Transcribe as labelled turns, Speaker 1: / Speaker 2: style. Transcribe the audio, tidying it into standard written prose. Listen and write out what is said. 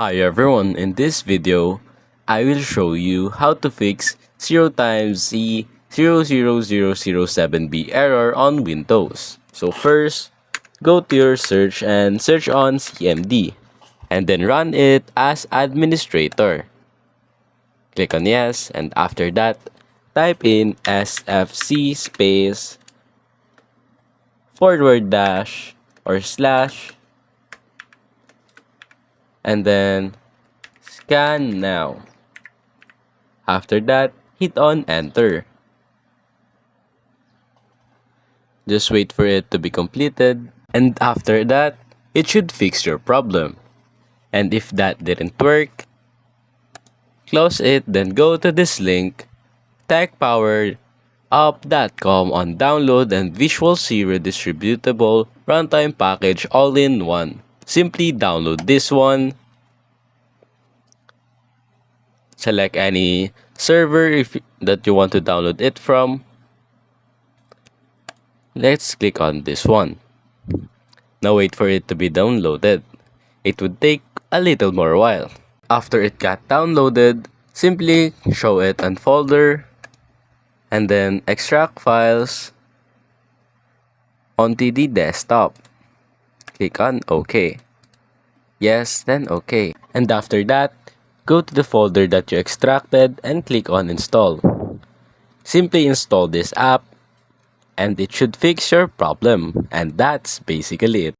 Speaker 1: Hi everyone, in this video, I will show you how to fix 0 times C00007B error on Windows. So first, go to your search and search on CMD, and then run it as administrator. Click on yes, and after that, type in sfc space forward dash or slash, and then scan now. After that, hit on enter. Just wait for it to be completed, and after that, it should fix your problem. And if that didn't work, close it, then go to this link, techpoweredup.com on download and Visual C redistributable runtime package all in one. Simply download this one. Select any server that you want to download it from. Let's click on this one. Now wait for it to be downloaded. It would take a little more while. After it got downloaded, simply show it on folder and then extract files onto the desktop. Click on OK. Yes, then OK. And after that, go to the folder that you extracted and click on install. Simply install this app and it should fix your problem. And that's basically it.